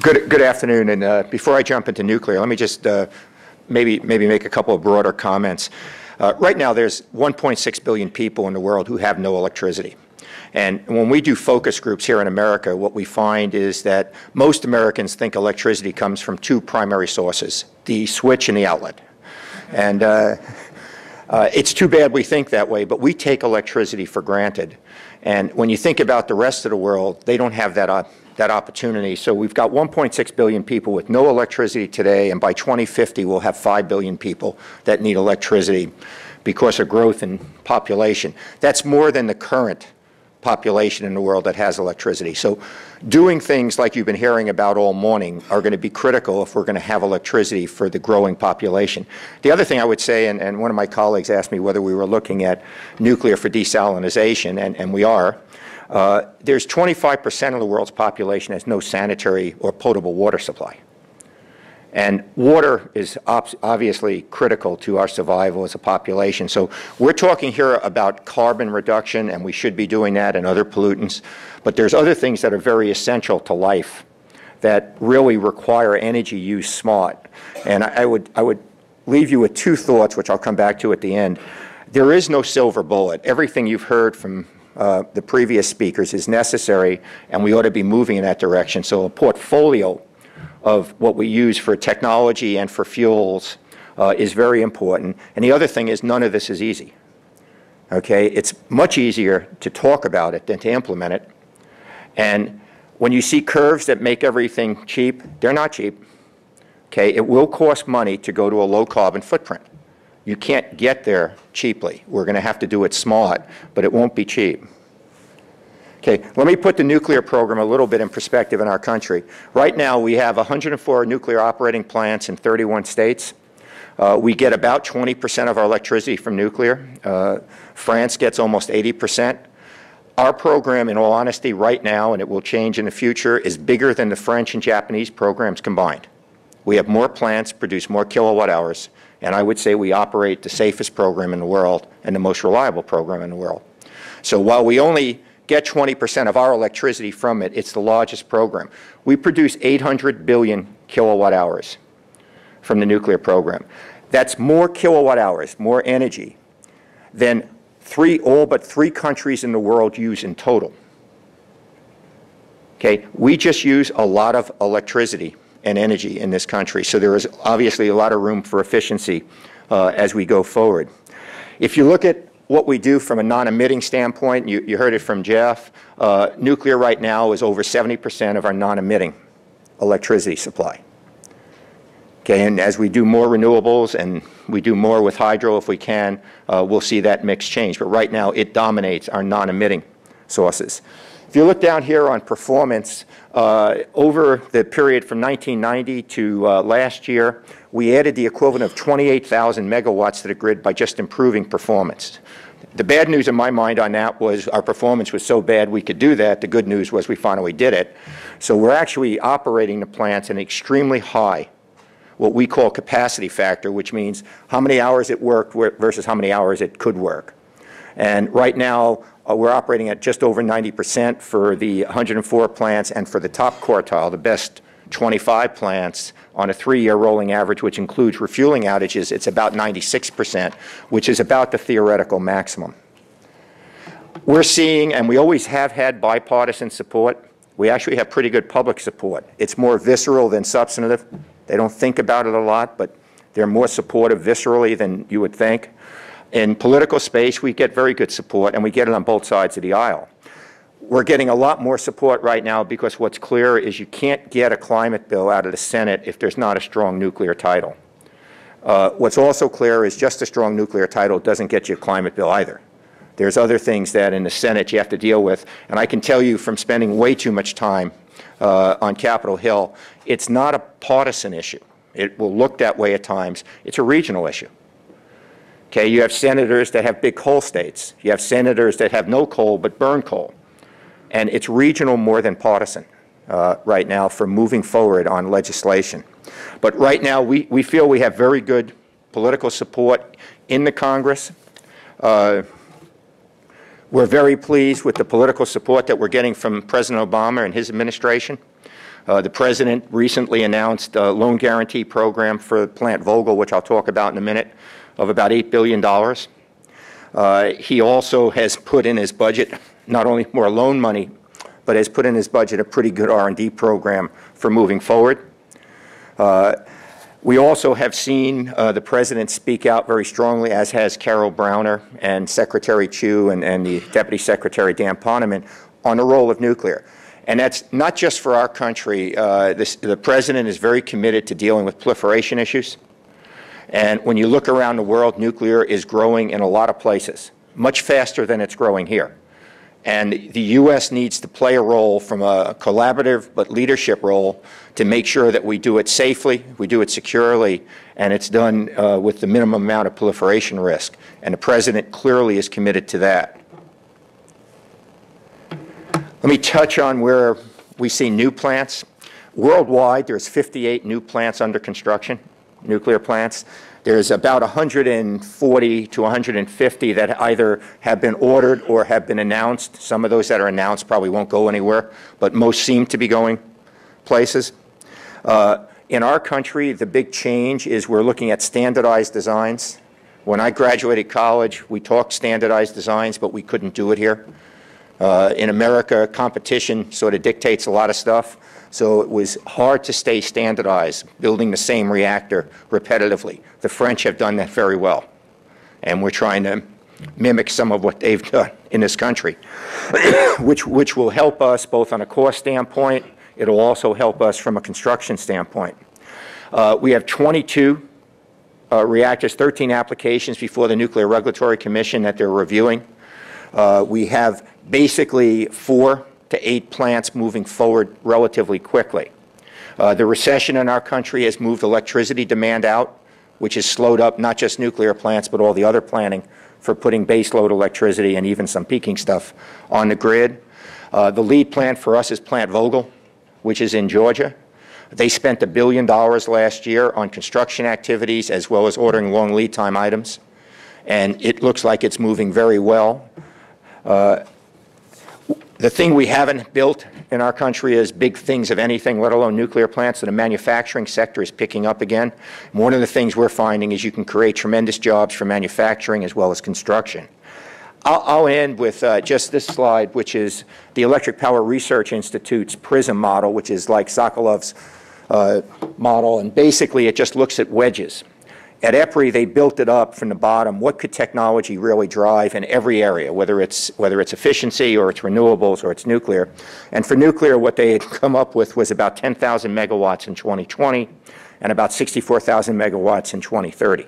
Good afternoon, and before I jump into nuclear, let me just maybe make a couple of broader comments. Right now, there's 1.6 billion people in the world who have no electricity. And when we do focus groups here in America, what we find is that most Americans think electricity comes from two primary sources, the switch and the outlet. And it's too bad we think that way, but we take electricity for granted. And when you think about the rest of the world, they don't have that opportunity. So we've got 1.6 billion people with no electricity today, and by 2050 we'll have 5 billion people that need electricity because of growth in population. That's more than the current population in the world that has electricity. So doing things like you've been hearing about all morning are going to be critical if we're going to have electricity for the growing population. The other thing I would say, and one of my colleagues asked me whether we were looking at nuclear for desalinization, and we are. There's 25% of the world's population has no sanitary or potable water supply. And water is obviously critical to our survival as a population. So we're talking here about carbon reduction, and we should be doing that, and other pollutants. But there's other things that are very essential to life that really require energy use smart. And I would leave you with two thoughts, which I'll come back to at the end. There is no silver bullet. Everything you've heard from the previous speakers is necessary, and we ought to be moving in that direction. So a portfolio of what we use for technology and for fuels is very important. And the other thing is none of this is easy. Okay? It's much easier to talk about it than to implement it. And when you see curves that make everything cheap, they're not cheap. Okay? It will cost money to go to a low carbon footprint. You can't get there cheaply. We're going to have to do it smart, but it won't be cheap. Okay, let me put the nuclear program a little bit in perspective in our country. Right now, we have 104 nuclear operating plants in 31 states. We get about 20% of our electricity from nuclear. France gets almost 80%. Our program, in all honesty, right now, and it will change in the future, is bigger than the French and Japanese programs combined. We have more plants, produce more kilowatt hours, and I would say we operate the safest program in the world and the most reliable program in the world. So while we only get 20% of our electricity from it, it's the largest program. We produce 800 billion kilowatt hours from the nuclear program. That's more kilowatt hours, more energy, than all but three countries in the world use in total. Okay, we just use a lot of electricity and energy in this country, so there is obviously a lot of room for efficiency as we go forward. If you look at what we do from a non-emitting standpoint, you heard it from Jeff, nuclear right now is over 70% of our non-emitting electricity supply. Okay, and as we do more renewables and we do more with hydro if we can, we'll see that mix change. But right now it dominates our non-emitting sources. If you look down here on performance, over the period from 1990 to last year, we added the equivalent of 28,000 megawatts to the grid by just improving performance. The bad news in my mind on that was our performance was so bad we could do that. The good news was we finally did it. So we're actually operating the plants at an extremely high, what we call capacity factor, which means how many hours it worked versus how many hours it could work. And right now, we're operating at just over 90% for the 104 plants, and for the top quartile, the best 25 plants, on a 3-year rolling average, which includes refueling outages, it's about 96%, which is about the theoretical maximum. We're seeing, and we always have had, bipartisan support. We actually have pretty good public support. It's more visceral than substantive. They don't think about it a lot, but they're more supportive viscerally than you would think. In political space, we get very good support, and we get it on both sides of the aisle. We're getting a lot more support right now because what's clear is you can't get a climate bill out of the Senate if there's not a strong nuclear title. What's also clear is just a strong nuclear title doesn't get you a climate bill either. There's other things that in the Senate you have to deal with, and I can tell you from spending way too much time on Capitol Hill, it's not a partisan issue. It will look that way at times. It's a regional issue. Okay, you have senators that have big coal states. You have senators that have no coal but burn coal. And it's regional more than partisan right now for moving forward on legislation. But right now, we feel we have very good political support in the Congress. We're very pleased with the political support that we're getting from President Obama and his administration. The President recently announced a loan guarantee program for Plant Vogtle, which I'll talk about in a minute, of about $8 billion. He also has put in his budget not only more loan money, but has put in his budget a pretty good R&D program for moving forward. We also have seen the President speak out very strongly, as has Carol Browner and Secretary Chu and the Deputy Secretary Dan Poneman, on the role of nuclear. And that's not just for our country. The President is very committed to dealing with proliferation issues. And when you look around the world, nuclear is growing in a lot of places, much faster than it's growing here. And the U.S. needs to play a role from a collaborative but leadership role to make sure that we do it safely, we do it securely, and it's done with the minimum amount of proliferation risk. And the President clearly is committed to that. Let me touch on where we see new plants. Worldwide, there's 58 new plants under construction, nuclear plants. There's about 140 to 150 that either have been ordered or have been announced. Some of those that are announced probably won't go anywhere, but most seem to be going places. In our country, the big change is we're looking at standardized designs. When I graduated college, we talked standardized designs, but we couldn't do it here. In America, competition sort of dictates a lot of stuff. So it was hard to stay standardized, building the same reactor repetitively. The French have done that very well, and we're trying to mimic some of what they've done in this country, which will help us both on a cost standpoint. It'll also help us from a construction standpoint. We have 22 reactors, 13 applications before the Nuclear Regulatory Commission that they're reviewing. We have basically 4 to 8 plants moving forward relatively quickly. The recession in our country has moved electricity demand out, which has slowed up not just nuclear plants, but all the other planning for putting baseload electricity and even some peaking stuff on the grid. The lead plant for us is Plant Vogtle, which is in Georgia. They spent $1 billion last year on construction activities as well as ordering long lead time items, and it looks like it's moving very well. The thing we haven't built in our country is big things of anything, let alone nuclear plants, and the manufacturing sector is picking up again. And one of the things we're finding is you can create tremendous jobs for manufacturing as well as construction. I'll end with just this slide, which is the Electric Power Research Institute's Prism model, which is like Sokolov's model, and basically it just looks at wedges. At EPRI, they built it up from the bottom. What could technology really drive in every area, whether it's efficiency or it's renewables or it's nuclear? And for nuclear, what they had come up with was about 10,000 megawatts in 2020 and about 64,000 megawatts in 2030.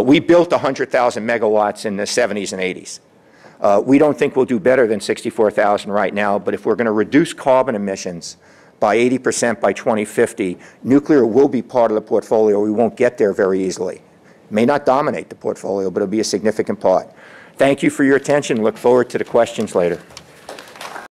We built 100,000 megawatts in the 70s and 80s. We don't think we'll do better than 64,000 right now, but if we're going to reduce carbon emissions by 80% by 2050, nuclear will be part of the portfolio. We won't get there very easily. It may not dominate the portfolio, but it'll be a significant part. Thank you for your attention. Look forward to the questions later.